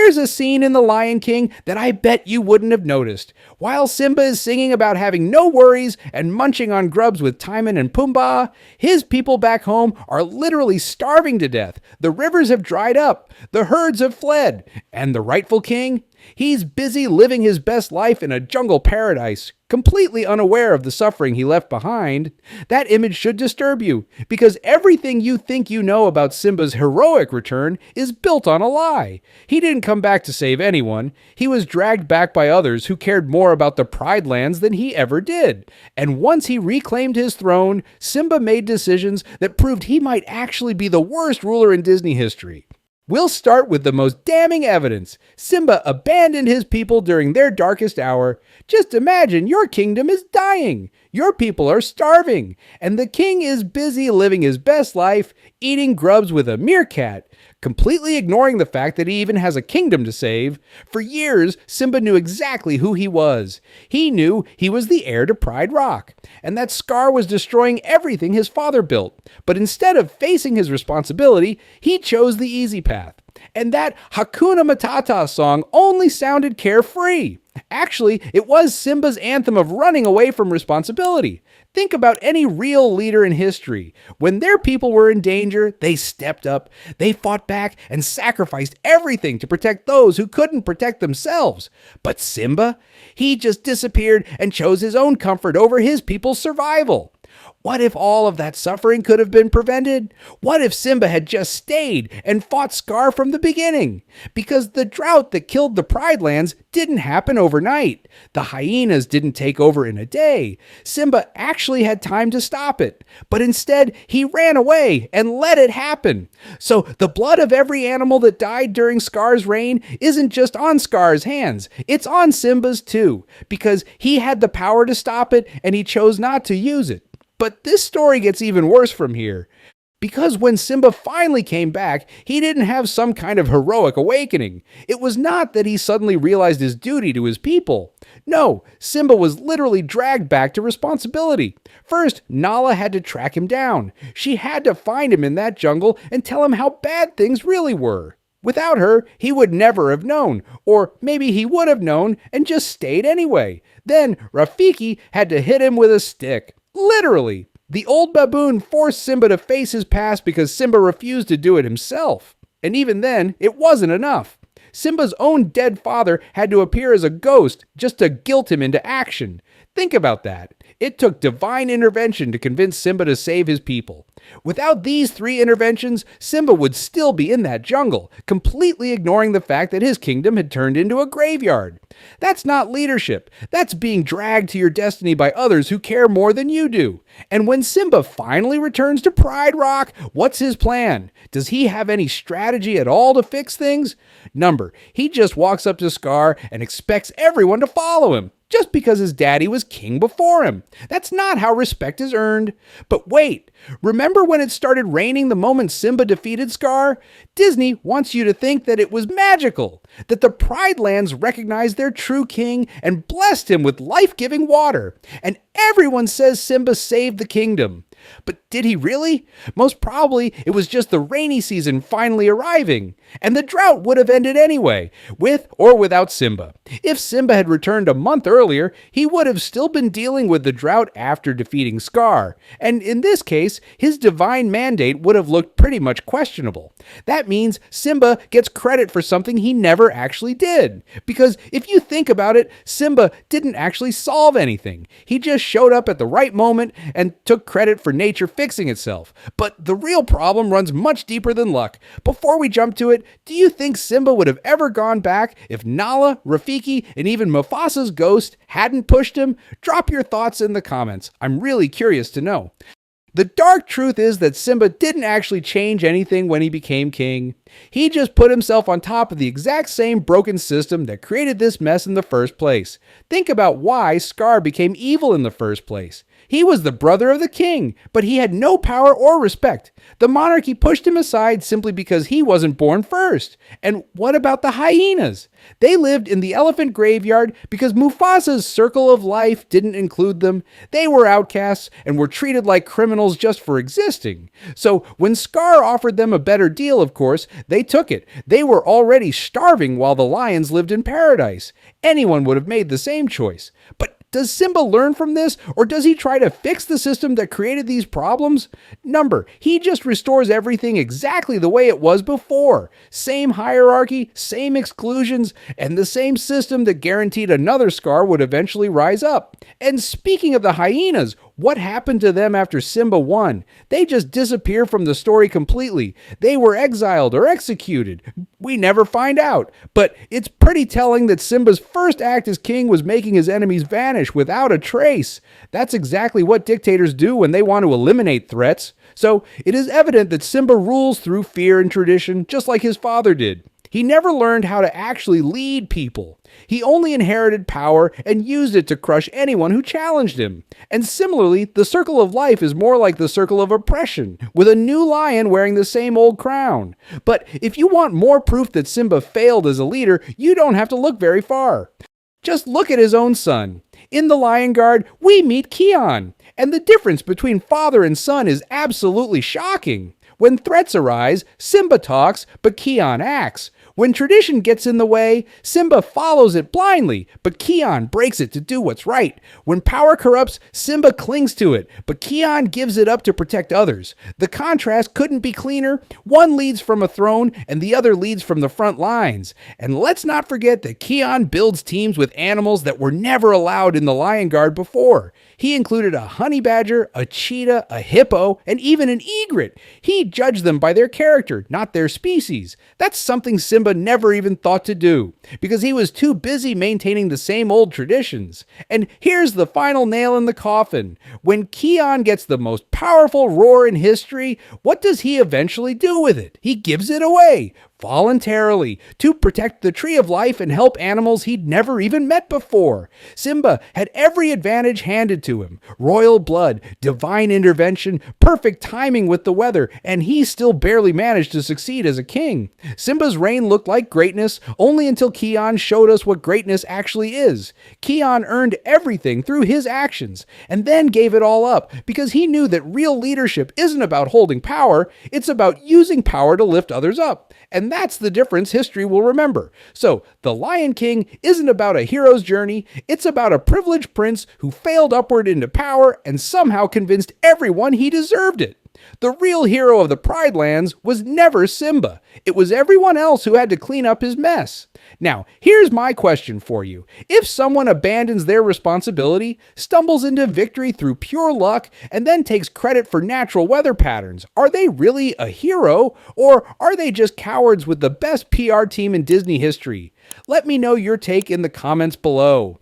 Here's a scene in The Lion King that I bet you wouldn't have noticed. While Simba is singing about having no worries and munching on grubs with Timon and Pumbaa, his people back home are literally starving to death. The rivers have dried up, the herds have fled, and the rightful king? He's busy living his best life in a jungle paradise, completely unaware of the suffering he left behind. That image should disturb you, because everything you think you know about Simba's heroic return is built on a lie. He didn't come back to save anyone. He was dragged back by others who cared more about the Pride Lands than he ever did. And once he reclaimed his throne, Simba made decisions that proved he might actually be the worst ruler in Disney history. We'll start with the most damning evidence. Simba abandoned his people during their darkest hour. Just imagine your kingdom is dying. Your people are starving. And the king is busy living his best life, eating grubs with a meerkat, completely ignoring the fact that he even has a kingdom to save. For years, Simba knew exactly who he was. He knew he was the heir to Pride Rock, and that Scar was destroying everything his father built. But instead of facing his responsibility, he chose the easy path. And that Hakuna Matata song only sounded carefree. Actually, it was Simba's anthem of running away from responsibility. Think about any real leader in history. When their people were in danger, they stepped up, they fought back, and sacrificed everything to protect those who couldn't protect themselves. But Simba? He just disappeared and chose his own comfort over his people's survival. What if all of that suffering could have been prevented? What if Simba had just stayed and fought Scar from the beginning? Because the drought that killed the Pride Lands didn't happen overnight. The hyenas didn't take over in a day. Simba actually had time to stop it. But instead, he ran away and let it happen. So the blood of every animal that died during Scar's reign isn't just on Scar's hands. It's on Simba's too. Because he had the power to stop it and he chose not to use it. But this story gets even worse from here. Because when Simba finally came back, he didn't have some kind of heroic awakening. It was not that he suddenly realized his duty to his people. No, Simba was literally dragged back to responsibility. First, Nala had to track him down. She had to find him in that jungle and tell him how bad things really were. Without her, he would never have known, or maybe he would have known and just stayed anyway. Then Rafiki had to hit him with a stick. Literally. The old baboon forced Simba to face his past because Simba refused to do it himself. And even then, it wasn't enough. Simba's own dead father had to appear as a ghost just to guilt him into action. Think about that. It took divine intervention to convince Simba to save his people. Without these three interventions, Simba would still be in that jungle, completely ignoring the fact that his kingdom had turned into a graveyard. That's not leadership. That's being dragged to your destiny by others who care more than you do. And when Simba finally returns to Pride Rock, what's his plan? Does he have any strategy at all to fix things? Number, he just walks up to Scar and expects everyone to follow him, just because his daddy was king before him. That's not how respect is earned. But wait, remember when it started raining the moment Simba defeated Scar? Disney wants you to think that it was magical, that the Pride Lands recognized their true king and blessed him with life-giving water. And everyone says Simba saved the kingdom. But did he really? Most probably it was just the rainy season finally arriving. And the drought would have ended anyway, with or without Simba. If Simba had returned a month earlier, he would have still been dealing with the drought after defeating Scar. And in this case, his divine mandate would have looked pretty much questionable. That means Simba gets credit for something he never actually did. Because if you think about it, Simba didn't actually solve anything. He just showed up at the right moment and took credit for nature fixing itself. But the real problem runs much deeper than luck. Before we jump to it, do you think Simba would have ever gone back if Nala, Rafiki, and even Mufasa's ghost hadn't pushed him? Drop your thoughts in the comments. I'm really curious to know. The dark truth is that Simba didn't actually change anything when he became king. He just put himself on top of the exact same broken system that created this mess in the first place. Think about why Scar became evil in the first place. He was the brother of the king, but he had no power or respect. The monarchy pushed him aside simply because he wasn't born first. And what about the hyenas? They lived in the elephant graveyard because Mufasa's circle of life didn't include them. They were outcasts and were treated like criminals just for existing. So when Scar offered them a better deal, of course, they took it. They were already starving while the lions lived in paradise. Anyone would have made the same choice. But does Simba learn from this, or does he try to fix the system that created these problems? Number, he just restores everything exactly the way it was before. Same hierarchy, same exclusions, and the same system that guaranteed another Scar would eventually rise up. And speaking of the hyenas, what happened to them after Simba won? They just disappear from the story completely. They were exiled or executed. We never find out. But it's pretty telling that Simba's first act as king was making his enemies vanish without a trace. That's exactly what dictators do when they want to eliminate threats. So it is evident that Simba rules through fear and tradition, just like his father did. He never learned how to actually lead people. He only inherited power and used it to crush anyone who challenged him. And similarly, the circle of life is more like the circle of oppression, with a new lion wearing the same old crown. But if you want more proof that Simba failed as a leader, you don't have to look very far. Just look at his own son. In the Lion Guard, we meet Kion, and the difference between father and son is absolutely shocking. When threats arise, Simba talks, but Kion acts. When tradition gets in the way, Simba follows it blindly, but Kion breaks it to do what's right. When power corrupts, Simba clings to it, but Kion gives it up to protect others. The contrast couldn't be cleaner. One leads from a throne, and the other leads from the front lines. And let's not forget that Kion builds teams with animals that were never allowed in the Lion Guard before. He included a honey badger, a cheetah, a hippo, and even an egret. He judged them by their character, not their species. That's something Simba never even thought to do, because he was too busy maintaining the same old traditions. And here's the final nail in the coffin. When Kion gets the most powerful roar in history, what does he eventually do with it? He gives it away, voluntarily, to protect the tree of life and help animals he'd never even met before. Simba had every advantage handed to him. Royal blood, divine intervention, perfect timing with the weather, and he still barely managed to succeed as a king. Simba's reign looked like greatness only until Kion showed us what greatness actually is. Kion earned everything through his actions, and then gave it all up, because he knew that real leadership isn't about holding power, it's about using power to lift others up. And that's the difference history will remember. So, The Lion King isn't about a hero's journey, it's about a privileged prince who failed upward into power and somehow convinced everyone he deserved it. The real hero of the Pride Lands was never Simba. It was everyone else who had to clean up his mess. Now, here's my question for you. If someone abandons their responsibility, stumbles into victory through pure luck, and then takes credit for natural weather patterns, are they really a hero, or are they just cowards with the best PR team in Disney history? Let me know your take in the comments below.